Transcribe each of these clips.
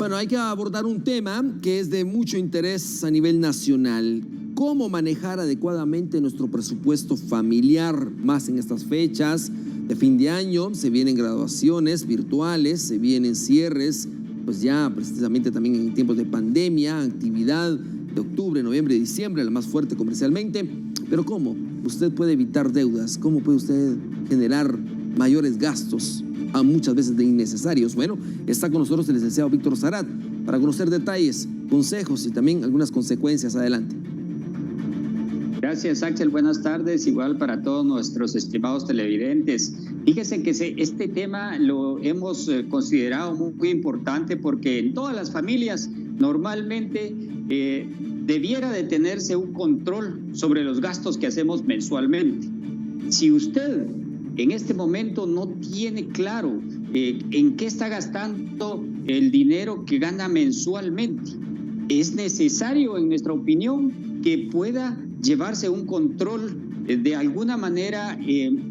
Bueno, hay que abordar un tema que es de mucho interés a nivel nacional. ¿Cómo manejar adecuadamente nuestro presupuesto familiar? Más en estas fechas de fin de año, se vienen graduaciones virtuales, se vienen cierres, pues ya precisamente también en tiempos de pandemia, actividad de octubre, noviembre y diciembre, la más fuerte comercialmente. Pero ¿cómo usted puede evitar deudas? ¿Cómo puede usted generar mayores gastos, a muchas veces de innecesarios? Bueno, está con nosotros el licenciado Víctor Sarat para conocer detalles, consejos y también algunas consecuencias. Adelante. Gracias, Axel. Buenas tardes. Igual para todos nuestros estimados televidentes. Fíjese que este tema lo hemos considerado muy importante porque en todas las familias normalmente debiera de tenerse un control sobre los gastos que hacemos mensualmente. Si usted en este momento no tiene claro en qué está gastando el dinero que gana mensualmente, es necesario, en nuestra opinión, que pueda llevarse un control de alguna manera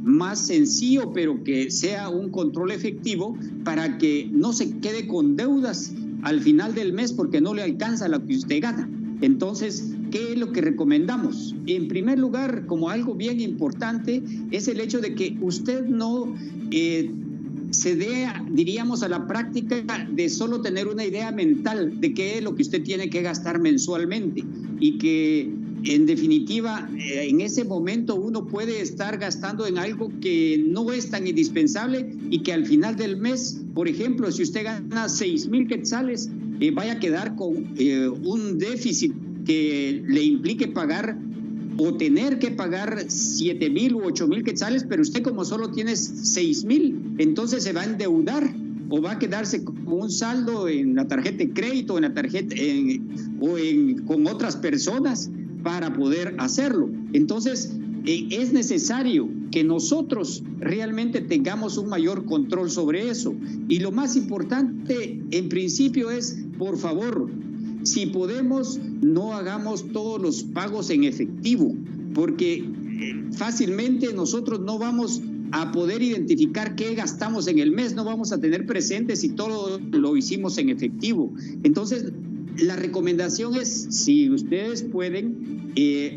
más sencillo, pero que sea un control efectivo para que no se quede con deudas al final del mes porque no le alcanza lo que usted gana. Entonces, ¿qué es lo que recomendamos? En primer lugar, como algo bien importante, es el hecho de que usted no se dé, diríamos, a la práctica de solo tener una idea mental de qué es lo que usted tiene que gastar mensualmente y que en definitiva en ese momento uno puede estar gastando en algo que no es tan indispensable y que al final del mes, por ejemplo, si usted gana 6,000 quetzales, vaya a quedar con un déficit que le implique pagar o tener que pagar 7,000 u 8,000 quetzales, pero usted como solo tiene 6,000, entonces se va a endeudar o va a quedarse con un saldo en la tarjeta de crédito, en la tarjeta con otras personas para poder hacerlo. Entonces, es necesario que nosotros realmente tengamos un mayor control sobre eso. Y lo más importante, en principio, es, por favor, si podemos, no hagamos todos los pagos en efectivo, porque fácilmente nosotros no vamos a poder identificar qué gastamos en el mes, no vamos a tener presente si todo lo hicimos en efectivo. Entonces, la recomendación es, si ustedes pueden,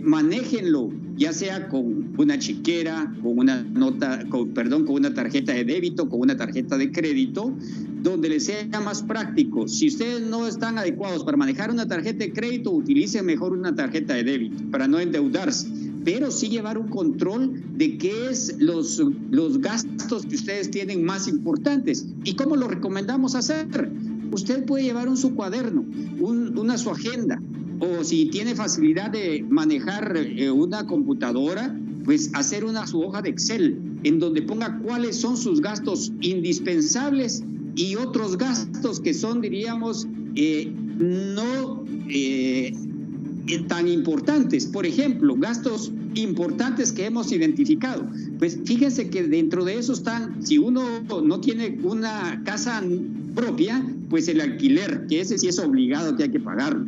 manéjenlo, ya sea con una chequera, con una tarjeta de débito, con una tarjeta de crédito, donde les sea más práctico. Si ustedes no están adecuados para manejar una tarjeta de crédito, utilicen mejor una tarjeta de débito para no endeudarse, pero sí llevar un control de qué es los gastos que ustedes tienen más importantes. ¿Y cómo lo recomendamos hacer? Usted puede llevar su cuaderno, su agenda, o si tiene facilidad de manejar una computadora, pues hacer su hoja de Excel, en donde ponga cuáles son sus gastos indispensables y otros gastos que son, diríamos, no tan importantes. Por ejemplo, gastos importantes que hemos identificado. Pues fíjense que dentro de eso están, si uno no tiene una casa propia, pues el alquiler, que ese sí es obligado, que hay que pagarlo.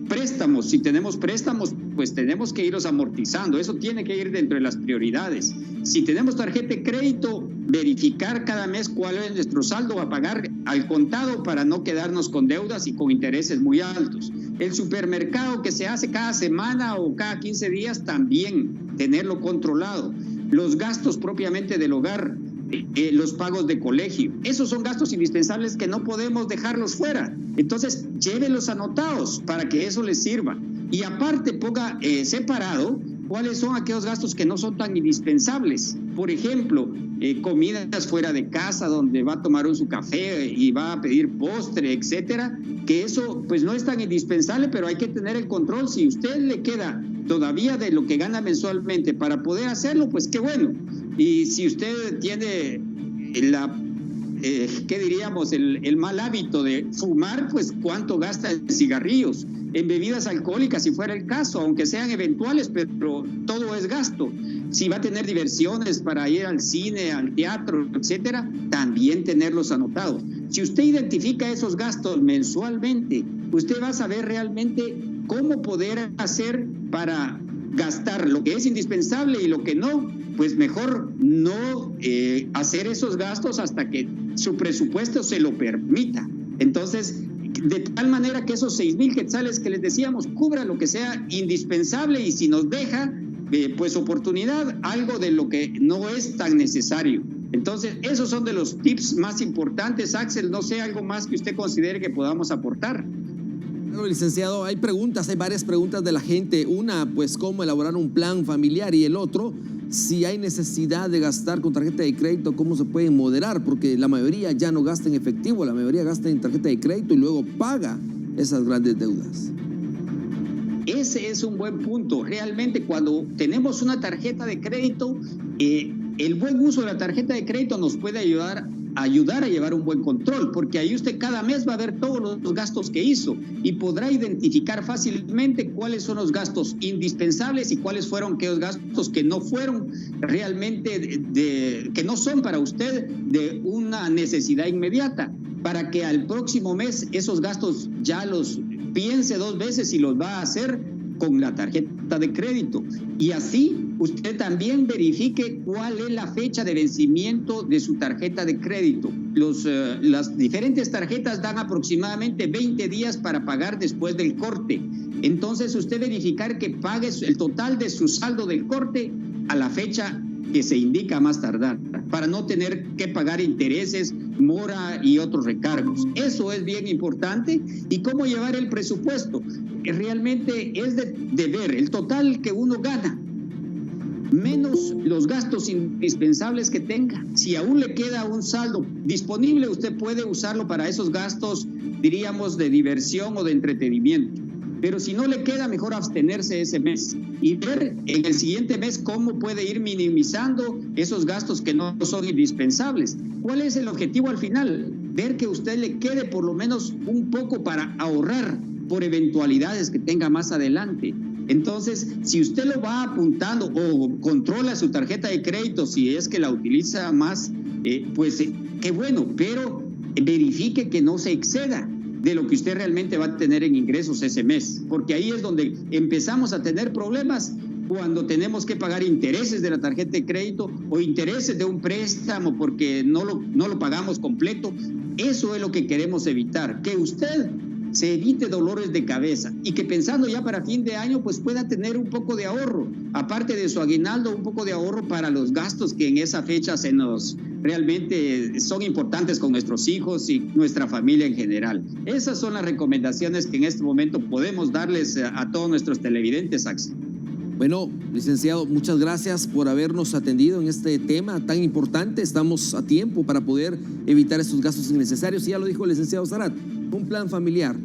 Préstamos, si tenemos préstamos, pues tenemos que irlos amortizando, eso tiene que ir dentro de las prioridades. Si tenemos tarjeta de crédito, verificar cada mes cuál es nuestro saldo a pagar al contado para no quedarnos con deudas y con intereses muy altos. El supermercado que se hace cada semana o cada 15 días, también tenerlo controlado. Los gastos propiamente del hogar, los pagos de colegio, esos son gastos indispensables que no podemos dejarlos fuera. Entonces, llévelos anotados para que eso les sirva. Y aparte, ponga separado cuáles son aquellos gastos que no son tan indispensables. Por ejemplo, comidas fuera de casa donde va a tomar su café y va a pedir postre, etcétera, que eso pues no es tan indispensable, pero hay que tener el control. Si usted le queda todavía de lo que gana mensualmente para poder hacerlo, pues qué bueno. Y si usted tiene ¿qué diríamos? El mal hábito de fumar, pues cuánto gasta en cigarrillos, en bebidas alcohólicas, si fuera el caso, aunque sean eventuales, pero todo es gasto. Si va a tener diversiones para ir al cine, al teatro, etcétera, también tenerlos anotados. Si usted identifica esos gastos mensualmente, usted va a saber realmente cómo poder hacer para gastar lo que es indispensable y lo que no, pues mejor no hacer esos gastos hasta que su presupuesto se lo permita. Entonces, de tal manera que esos 6,000 quetzales que les decíamos cubra lo que sea indispensable, y si nos deja pues oportunidad, algo de lo que no es tan necesario. Entonces, esos son de los tips más importantes. Axel, no sé, algo más que usted considere que podamos aportar. Claro, licenciado, hay varias preguntas de la gente. Una, pues, cómo elaborar un plan familiar, y el otro, si hay necesidad de gastar con tarjeta de crédito, cómo se puede moderar, porque la mayoría ya no gasta en efectivo, la mayoría gasta en tarjeta de crédito y luego paga esas grandes deudas. Ese es un buen punto. Realmente, cuando tenemos una tarjeta de crédito, el buen uso de la tarjeta de crédito nos puede ayudar a llevar un buen control, porque ahí usted cada mes va a ver todos los gastos que hizo y podrá identificar fácilmente cuáles son los gastos indispensables y cuáles fueron aquellos gastos que no fueron realmente que no son para usted de una necesidad inmediata, para que al próximo mes esos gastos ya los piense 2 veces si los va a hacer con la tarjeta de crédito. Y así usted también verifique cuál es la fecha de vencimiento de su tarjeta de crédito. Las diferentes tarjetas dan aproximadamente 20 días para pagar después del corte. Entonces, usted verificar que pague el total de su saldo del corte a la fecha que se indica más tardar, para no tener que pagar intereses, mora y otros recargos. Eso es bien importante. ¿Y cómo llevar el presupuesto? Realmente es de ver el total que uno gana, menos los gastos indispensables que tenga. Si aún le queda un saldo disponible, usted puede usarlo para esos gastos, diríamos, de diversión o de entretenimiento. Pero si no le queda, mejor abstenerse ese mes y ver en el siguiente mes cómo puede ir minimizando esos gastos que no son indispensables. ¿Cuál es el objetivo al final? Ver que a usted le quede por lo menos un poco para ahorrar por eventualidades que tenga más adelante. Entonces, si usted lo va apuntando o controla su tarjeta de crédito, si es que la utiliza más, pues qué bueno, pero verifique que no se exceda de lo que usted realmente va a tener en ingresos ese mes, porque ahí es donde empezamos a tener problemas, cuando tenemos que pagar intereses de la tarjeta de crédito o intereses de un préstamo porque no lo pagamos completo. Eso es lo que queremos evitar, que usted se evite dolores de cabeza y que pensando ya para fin de año pues pueda tener un poco de ahorro, aparte de su aguinaldo, un poco de ahorro para los gastos que en esa fecha realmente son importantes con nuestros hijos y nuestra familia en general. Esas son las recomendaciones que en este momento podemos darles a todos nuestros televidentes, Axel. Bueno, licenciado, muchas gracias por habernos atendido en este tema tan importante. Estamos a tiempo para poder evitar esos gastos innecesarios. Y ya lo dijo el licenciado Sarat, un plan familiar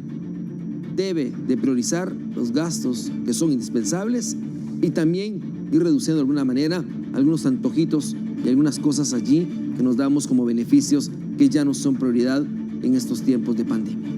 debe de priorizar los gastos que son indispensables y también ir reduciendo de alguna manera algunos antojitos y algunas cosas allí que nos damos como beneficios que ya no son prioridad en estos tiempos de pandemia.